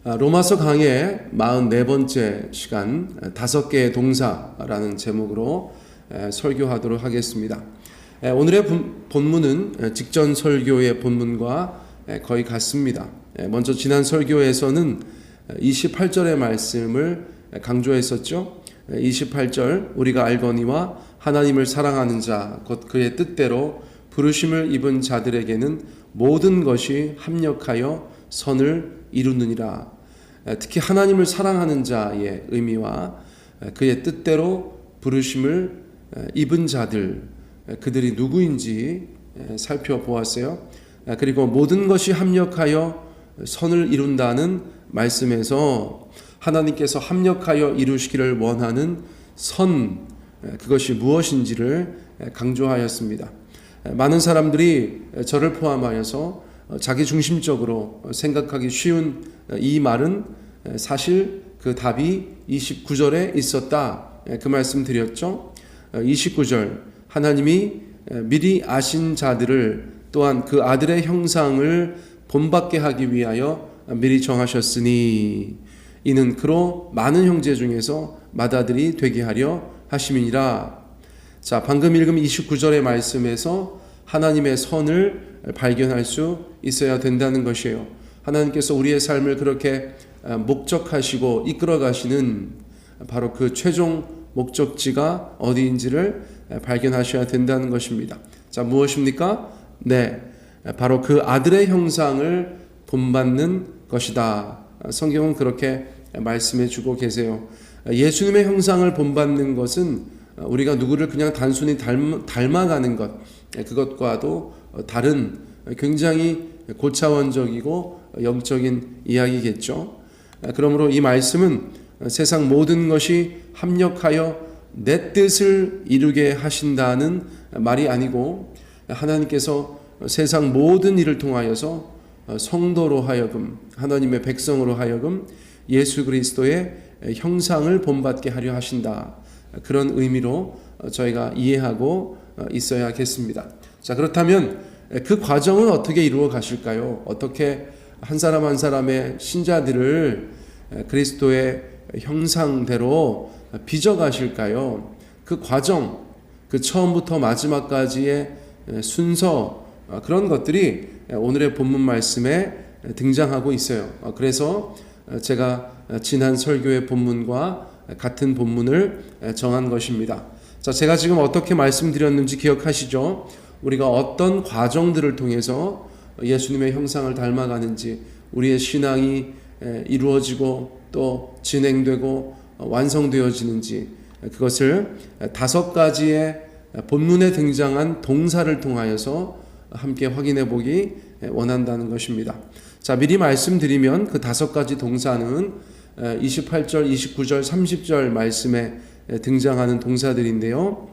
로마서 강의 44번째 시간 5개의 동사라는 제목으로 설교하도록 하겠습니다. 오늘의 본문은 직전 설교의 본문과 거의 같습니다. 먼저 지난 설교에서는 28절의 말씀을 강조했었죠. 28절 우리가 알거니와 하나님을 사랑하는 자 곧 그의 뜻대로 부르심을 입은 자들에게는 모든 것이 합력하여 선을 이루느니라. 특히 하나님을 사랑하는 자의 의미와 그의 뜻대로 부르심을 입은 자들, 그들이 누구인지 살펴보았어요. 그리고 모든 것이 합력하여 선을 이룬다는 말씀에서 하나님께서 합력하여 이루시기를 원하는 선, 그것이 무엇인지를 강조하였습니다. 많은 사람들이 저를 포함하여서 자기 중심적으로 생각하기 쉬운 이 말은 사실 그 답이 29절에 있었다. 그 말씀 드렸죠. 29절 하나님이 미리 아신 자들을 또한 그 아들의 형상을 본받게 하기 위하여 미리 정하셨으니 이는 그로 많은 형제 중에서 맏아들이 되게 하려 하심이니라. 자, 방금 읽은 29절의 말씀에서 하나님의 선을 발견할 수 있어야 된다는 것이에요. 하나님께서 우리의 삶을 그렇게 목적하시고 이끌어 가시는 바로 그 최종 목적지가 어디인지를 발견하셔야 된다는 것입니다. 자, 무엇입니까? 네, 바로 그 아들의 형상을 본받는 것이다. 성경은 그렇게 말씀해 주고 계세요. 예수님의 형상을 본받는 것은 우리가 누구를 그냥 단순히 닮아가는 것, 그것과도 다른 굉장히 고차원적이고 영적인 이야기겠죠. 그러므로 이 말씀은 세상 모든 것이 합력하여 내 뜻을 이루게 하신다는 말이 아니고 하나님께서 세상 모든 일을 통하여서 성도로 하여금 하나님의 백성으로 하여금 예수 그리스도의 형상을 본받게 하려 하신다. 그런 의미로 저희가 이해하고 있어야겠습니다. 자, 그렇다면 그 과정은 어떻게 이루어 가실까요? 어떻게 한 사람 한 사람의 신자들을 그리스도의 형상대로 빚어 가실까요? 그 과정, 그 처음부터 마지막까지의 순서, 그런 것들이 오늘의 본문 말씀에 등장하고 있어요. 그래서 제가 지난 설교의 본문과 같은 본문을 정한 것입니다. 자, 제가 지금 어떻게 말씀드렸는지 기억하시죠? 우리가 어떤 과정들을 통해서 예수님의 형상을 닮아가는지, 우리의 신앙이 이루어지고 또 진행되고 완성되어지는지, 그것을 5가지의 본문에 등장한 동사를 통하여서 함께 확인해 보기 원한다는 것입니다. 자, 미리 말씀드리면 그 5가지 동사는 28절, 29절, 30절 말씀에 등장하는 동사들인데요.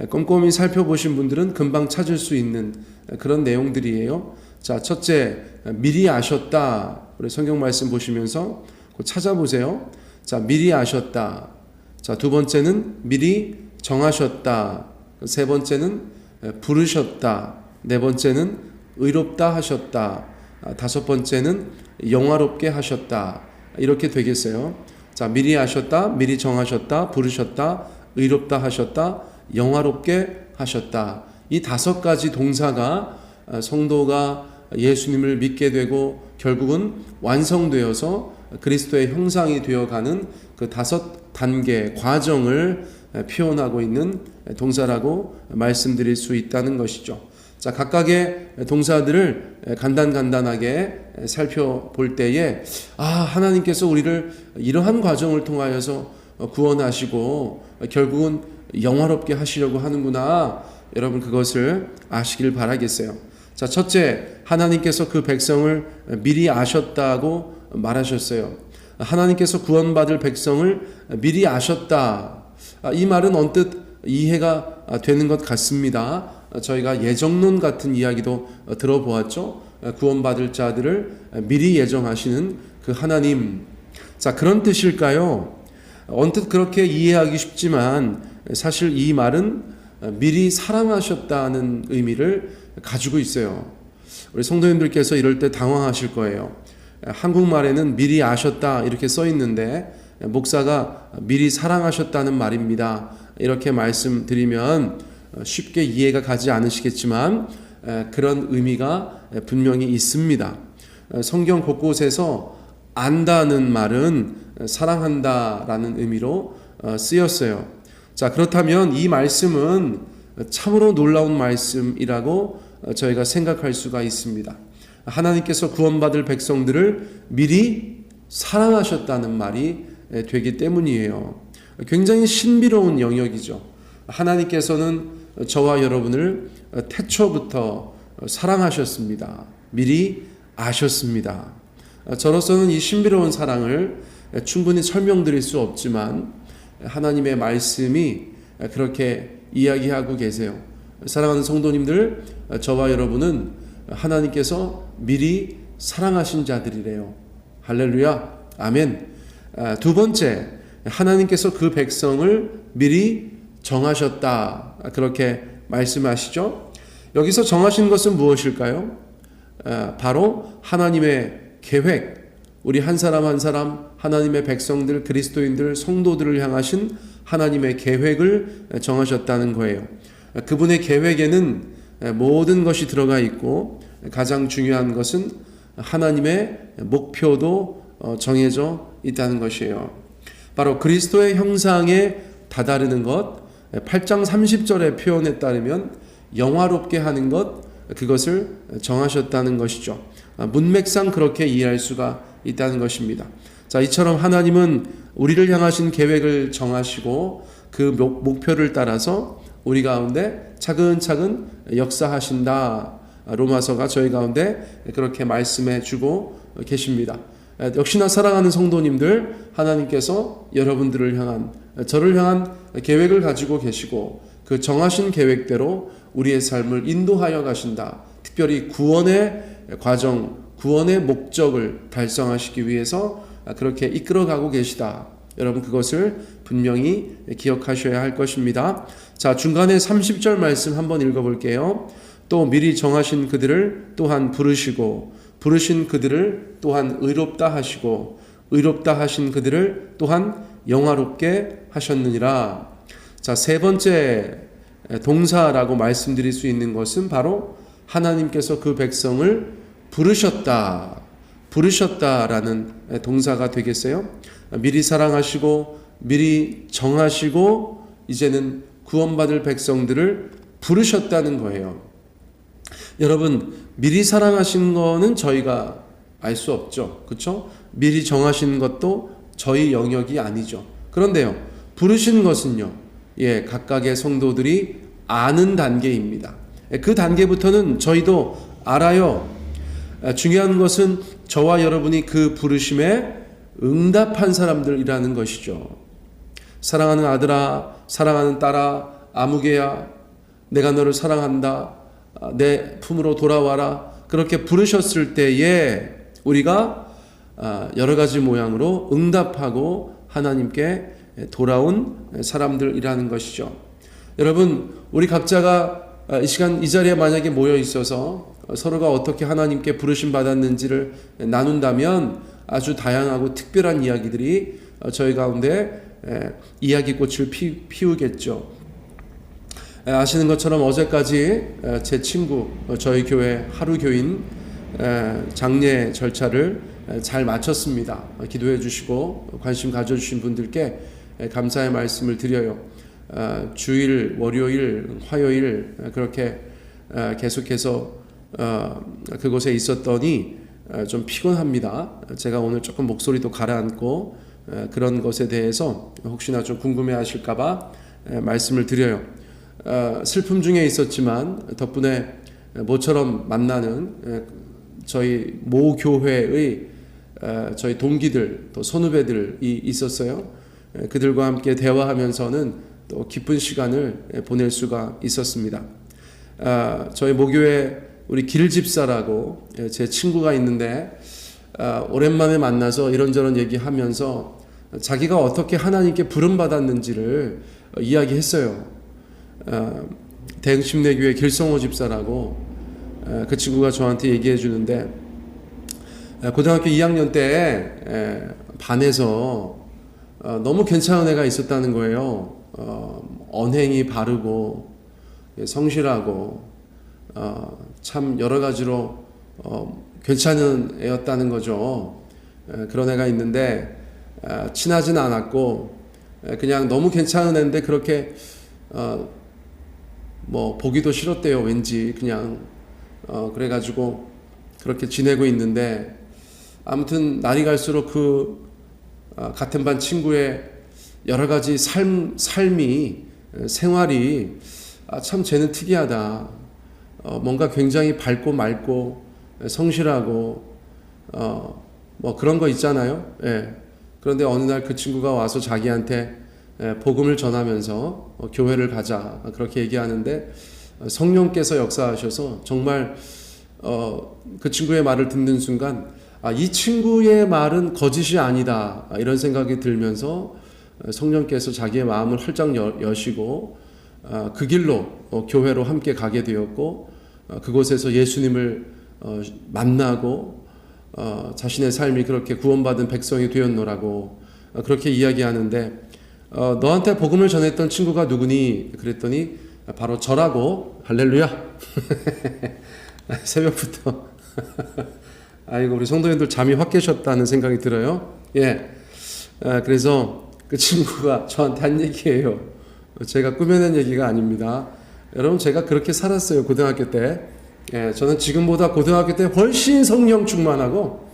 꼼꼼히 살펴보신 분들은 금방 찾을 수 있는 그런 내용들이에요. 자, 첫째, 미리 아셨다. 우리 성경 말씀 보시면서 찾아보세요. 자, 미리 아셨다. 자, 두 번째는 미리 정하셨다. 세 번째는 부르셨다. 네 번째는 의롭다 하셨다. 다섯 번째는 영화롭게 하셨다. 이렇게 되겠어요. 자, 미리 아셨다, 미리 정하셨다, 부르셨다, 의롭다 하셨다, 영화롭게 하셨다. 이 5가지 동사가 성도가 예수님을 믿게 되고 결국은 완성되어서 그리스도의 형상이 되어가는 그 5단계 과정을 표현하고 있는 동사라고 말씀드릴 수 있다는 것이죠. 자, 각각의 동사들을 간단하게 살펴볼 때에 하나님께서 우리를 이러한 과정을 통하여서 구원하시고 결국은 영화롭게 하시려고 하는구나. 여러분 그것을 아시길 바라겠어요. 자, 첫째, 하나님께서 그 백성을 미리 아셨다고 말하셨어요. 하나님께서 구원받을 백성을 미리 아셨다. 이 말은 언뜻 이해가 되는 것 같습니다. 저희가 예정론 같은 이야기도 들어보았죠. 구원받을 자들을 미리 예정하시는 그 하나님. 자, 그런 뜻일까요? 언뜻 그렇게 이해하기 쉽지만 사실 이 말은 미리 사랑하셨다는 의미를 가지고 있어요. 우리 성도님들께서 이럴 때 당황하실 거예요. 한국말에는 미리 아셨다 이렇게 써 있는데 목사가 미리 사랑하셨다는 말입니다. 이렇게 말씀드리면 쉽게 이해가 가지 않으시겠지만 그런 의미가 분명히 있습니다. 성경 곳곳에서 안다는 말은 사랑한다라는 의미로 쓰였어요. 자, 그렇다면 이 말씀은 참으로 놀라운 말씀이라고 저희가 생각할 수가 있습니다. 하나님께서 구원받을 백성들을 미리 사랑하셨다는 말이 되기 때문이에요. 굉장히 신비로운 영역이죠. 하나님께서는 저와 여러분을 태초부터 사랑하셨습니다. 미리 아셨습니다. 저로서는 이 신비로운 사랑을 충분히 설명드릴 수 없지만 하나님의 말씀이 그렇게 이야기하고 계세요. 사랑하는 성도님들, 저와 여러분은 하나님께서 미리 사랑하신 자들이래요. 할렐루야, 아멘. 두 번째, 하나님께서 그 백성을 미리 정하셨다, 그렇게 말씀하시죠. 여기서 정하신 것은 무엇일까요? 바로 하나님의 계획, 우리 한 사람 한 사람, 하나님의 백성들, 그리스도인들, 성도들을 향하신 하나님의 계획을 정하셨다는 거예요. 그분의 계획에는 모든 것이 들어가 있고 가장 중요한 것은 하나님의 목표도 정해져 있다는 것이에요. 바로 그리스도의 형상에 다다르는 것, 8장 30절의 표현에 따르면 영화롭게 하는 것, 그것을 정하셨다는 것이죠. 문맥상 그렇게 이해할 수가 있다는 것입니다. 자, 이처럼 하나님은 우리를 향하신 계획을 정하시고 그 목표를 따라서 우리 가운데 차근차근 역사하신다. 로마서가 저희 가운데 그렇게 말씀해 주고 계십니다. 역시나 사랑하는 성도님들, 하나님께서 여러분들을 향한, 저를 향한 계획을 가지고 계시고 그 정하신 계획대로 우리의 삶을 인도하여 가신다. 특별히 구원의 과정, 구원의 목적을 달성하시기 위해서 그렇게 이끌어가고 계시다. 여러분, 그것을 분명히 기억하셔야 할 것입니다. 자, 중간에 30절 말씀 한번 읽어볼게요. 또 미리 정하신 그들을 또한 부르시고 부르신 그들을 또한 의롭다 하시고 의롭다 하신 그들을 또한 영화롭게 하셨느니라. 자, 세 번째 동사라고 말씀드릴 수 있는 것은 바로 하나님께서 그 백성을 부르셨다라는 동사가 되겠어요. 미리 사랑하시고 미리 정하시고 이제는 구원받을 백성들을 부르셨다는 거예요. 여러분, 미리 사랑하신 거는 저희가 알 수 없죠. 그렇죠? 미리 정하신 것도 저희 영역이 아니죠. 그런데요, 부르신 것은요, 각각의 성도들이 아는 단계입니다. 그 단계부터는 저희도 알아요. 중요한 것은 저와 여러분이 그 부르심에 응답한 사람들이라는 것이죠. 사랑하는 아들아, 사랑하는 딸아, 아무개야, 내가 너를 사랑한다, 내 품으로 돌아와라, 그렇게 부르셨을 때에 우리가 여러 가지 모양으로 응답하고 하나님께 돌아온 사람들이라는 것이죠. 여러분, 우리 각자가 이 시간 이 자리에 만약에 모여 있어서 서로가 어떻게 하나님께 부르심 받았는지를 나눈다면 아주 다양하고 특별한 이야기들이 저희 가운데 이야기꽃을 피우겠죠. 아시는 것처럼 어제까지 제 친구, 저희 교회 하루 교인 장례 절차를 잘 마쳤습니다. 기도해 주시고 관심 가져주신 분들께 감사의 말씀을 드려요. 주일, 월요일, 화요일 그렇게 계속해서 그곳에 있었더니 좀 피곤합니다. 제가 오늘 조금 목소리도 가라앉고 그런 것에 대해서 혹시나 좀 궁금해 하실까봐 말씀을 드려요. 슬픔 중에 있었지만 덕분에 모처럼 만나는 저희 모 교회의 저희 동기들 또 선후배들이 있었어요. 그들과 함께 대화하면서는 또 기쁜 시간을 보낼 수가 있었습니다. 저희 모교회 우리 길집사라고 제 친구가 있는데 오랜만에 만나서 이런저런 얘기하면서 자기가 어떻게 하나님께 부름받았는지를 이야기했어요. 대흥심내교회 길성호 집사라고 그 친구가 저한테 얘기해 주는데 고등학교 2학년 때 반에서 너무 괜찮은 애가 있었다는 거예요. 언행이 바르고 성실하고 참 여러 가지로 괜찮은 애였다는 거죠. 그런 애가 있는데 친하진 않았고 그냥 너무 괜찮은 애인데 그렇게 뭐 보기도 싫었대요. 왠지 그냥 그래가지고 그렇게 지내고 있는데 아무튼 날이 갈수록 그 같은 반 친구의 여러 가지 삶이 생활이 참 쟤는 특이하다. 뭔가 굉장히 밝고 맑고 성실하고 뭐 그런 거 있잖아요. 예. 그런데 어느 날 그 친구가 와서 자기한테 복음을 전하면서 교회를 가자 그렇게 얘기하는데 성령께서 역사하셔서 정말 그 친구의 말을 듣는 순간 이 친구의 말은 거짓이 아니다 이런 생각이 들면서 성령께서 자기의 마음을 활짝 여시고 그 길로 교회로 함께 가게 되었고 그곳에서 예수님을 만나고 자신의 삶이 그렇게 구원받은 백성이 되었노라고 그렇게 이야기하는데 너한테 복음을 전했던 친구가 누구니? 그랬더니 바로 저라고. 할렐루야. 새벽부터 아이고 우리 성도님들 잠이 확 깨셨다는 생각이 들어요. 예. 그래서 그 친구가 저한테 한 얘기예요. 제가 꾸며낸 얘기가 아닙니다. 여러분 제가 그렇게 살았어요. 고등학교 때. 예, 저는 지금보다 고등학교 때 훨씬 성령 충만하고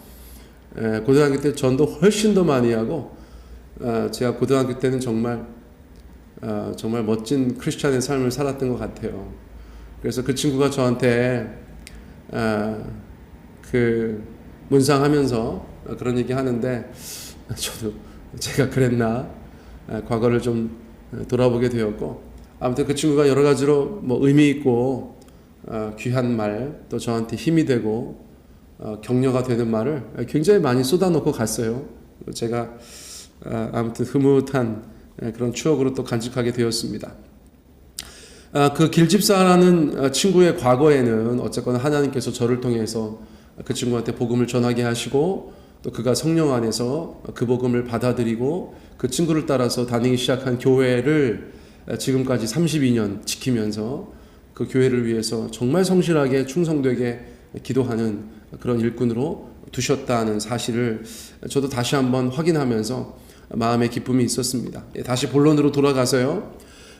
고등학교 때 전도 훨씬 더 많이 하고 제가 고등학교 때는 정말 멋진 크리스찬의 삶을 살았던 것 같아요. 그래서 그 친구가 저한테 그 문상하면서 그런 얘기 하는데 저도 제가 그랬나 과거를 좀 돌아보게 되었고 아무튼 그 친구가 여러 가지로 뭐 의미 있고 귀한 말 또 저한테 힘이 되고 격려가 되는 말을 굉장히 많이 쏟아놓고 갔어요. 제가 아무튼 흐뭇한 그런 추억으로 또 간직하게 되었습니다. 그 길집사라는 친구의 과거에는 어쨌거나 하나님께서 저를 통해서 그 친구한테 복음을 전하게 하시고 또 그가 성령 안에서 그 복음을 받아들이고 그 친구를 따라서 다니기 시작한 교회를 지금까지 32년 지키면서 그 교회를 위해서 정말 성실하게 충성되게 기도하는 그런 일꾼으로 두셨다는 사실을 저도 다시 한번 확인하면서 마음의 기쁨이 있었습니다. 다시 본론으로 돌아가서요.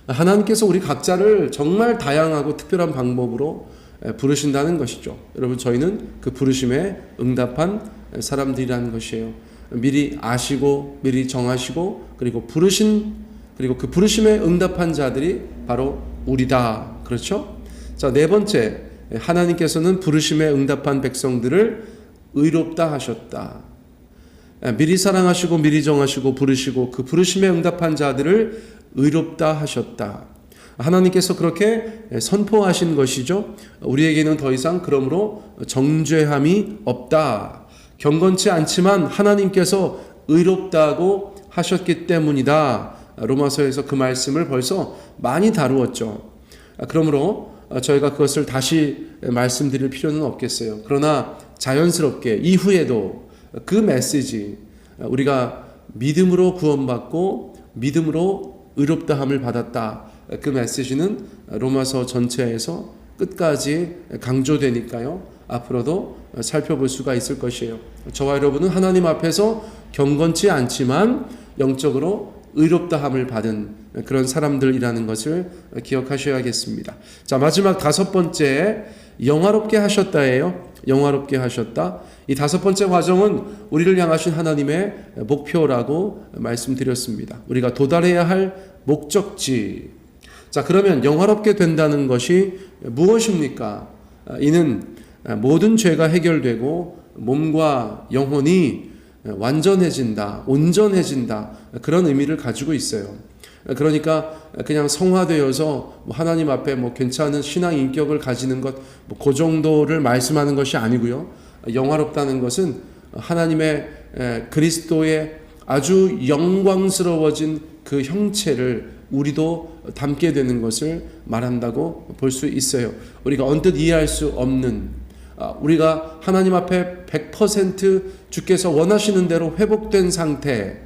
하나님께서 우리 각자를 정말 다양하고 특별한 방법으로 부르신다는 것이죠. 여러분 저희는 그 부르심에 응답한 사람들이라는 것이에요. 미리 아시고 미리 정하시고 그리고 그 부르심에 응답한 자들이 바로 우리다. 그렇죠? 자, 네 번째, 하나님께서는 부르심에 응답한 백성들을 의롭다 하셨다. 미리 사랑하시고 미리 정하시고 부르시고 그 부르심에 응답한 자들을 의롭다 하셨다. 하나님께서 그렇게 선포하신 것이죠. 우리에게는 더 이상 그러므로 정죄함이 없다. 경건치 않지만 하나님께서 의롭다고 하셨기 때문이다. 로마서에서 그 말씀을 벌써 많이 다루었죠. 그러므로 저희가 그것을 다시 말씀드릴 필요는 없겠어요. 그러나 자연스럽게 이후에도 그 메시지, 우리가 믿음으로 구원받고 믿음으로 의롭다함을 받았다. 그 메시지는 로마서 전체에서 끝까지 강조되니까요. 앞으로도 살펴볼 수가 있을 것이에요. 저와 여러분은 하나님 앞에서 경건치 않지만 영적으로 의롭다함을 받은 그런 사람들이라는 것을 기억하셔야겠습니다. 자, 마지막 다섯 번째, 영화롭게 하셨다예요. 영화롭게 하셨다. 이 다섯 번째 과정은 우리를 향하신 하나님의 목표라고 말씀드렸습니다. 우리가 도달해야 할 목적지. 자, 그러면 영화롭게 된다는 것이 무엇입니까? 이는 모든 죄가 해결되고 몸과 영혼이 완전해진다, 온전해진다, 그런 의미를 가지고 있어요. 그러니까 그냥 성화되어서 하나님 앞에 괜찮은 신앙 인격을 가지는 것, 그 정도를 말씀하는 것이 아니고요. 영화롭다는 것은 하나님의 그리스도의 아주 영광스러워진 그 형체를 우리도 담게 되는 것을 말한다고 볼 수 있어요. 우리가 언뜻 이해할 수 없는 우리가 하나님 앞에 100% 주께서 원하시는 대로 회복된 상태,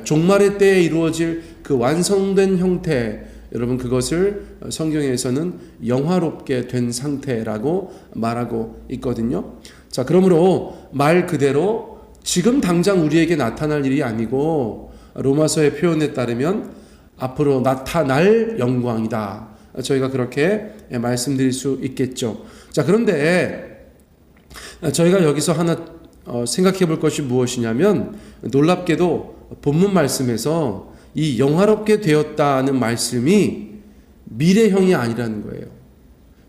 종말의 때에 이루어질 그 완성된 형태, 여러분 그것을 성경에서는 영화롭게 된 상태라고 말하고 있거든요. 자, 그러므로 말 그대로 지금 당장 우리에게 나타날 일이 아니고 로마서의 표현에 따르면 앞으로 나타날 영광이다. 저희가 그렇게 말씀드릴 수 있겠죠. 자, 그런데 저희가 여기서 하나 생각해 볼 것이 무엇이냐면, 놀랍게도 본문 말씀에서 이 영화롭게 되었다는 말씀이 미래형이 아니라는 거예요.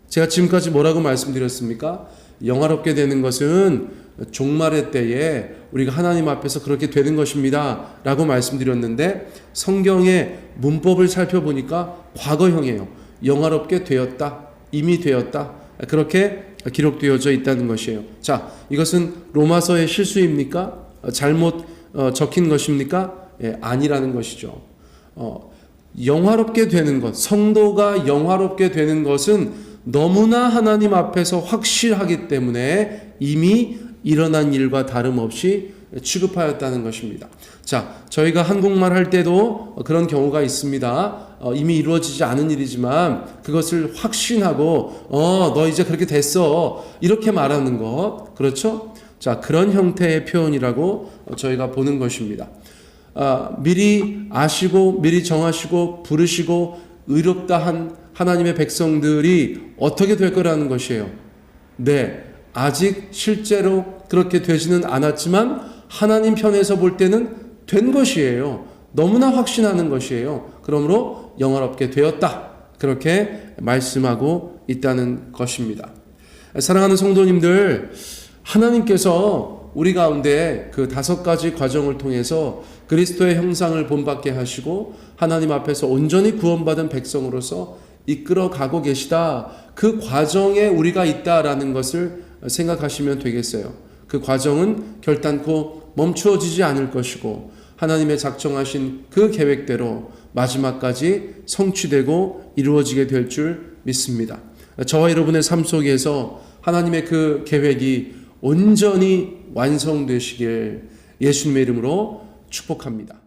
제가 지금까지 뭐라고 말씀드렸습니까? 영화롭게 되는 것은 종말의 때에 우리가 하나님 앞에서 그렇게 되는 것입니다 라고 말씀드렸는데, 성경의 문법을 살펴보니까 과거형이에요. 영화롭게 되었다, 이미 되었다, 그렇게 기록되어져 있다는 것이에요. 자, 이것은 로마서의 실수입니까? 잘못 적힌 것입니까? 아니라는 것이죠. 영화롭게 되는 것, 성도가 영화롭게 되는 것은 너무나 하나님 앞에서 확실하기 때문에 이미 일어난 일과 다름없이 취급하였다는 것입니다. 자, 저희가 한국말 할 때도 그런 경우가 있습니다. 이미 이루어지지 않은 일이지만 그것을 확신하고 너 이제 그렇게 됐어, 이렇게 말하는 것, 그렇죠? 자, 그런 형태의 표현이라고 저희가 보는 것입니다. 미리 아시고 미리 정하시고 부르시고 의롭다 한 하나님의 백성들이 어떻게 될 거라는 것이에요. 네, 아직 실제로 그렇게 되지는 않았지만 하나님 편에서 볼 때는 된 것이에요. 너무나 확신하는 것이에요. 그러므로 영화롭게 되었다, 그렇게 말씀하고 있다는 것입니다. 사랑하는 성도님들, 하나님께서 우리 가운데 그 5가지 과정을 통해서 그리스도의 형상을 본받게 하시고 하나님 앞에서 온전히 구원받은 백성으로서 이끌어 가고 계시다, 그 과정에 우리가 있다라는 것을 생각하시면 되겠어요. 그 과정은 결단코 멈추어지지 않을 것이고 하나님의 작정하신 그 계획대로 마지막까지 성취되고 이루어지게 될 줄 믿습니다. 저와 여러분의 삶 속에서 하나님의 그 계획이 온전히 완성되시길 예수님의 이름으로 축복합니다.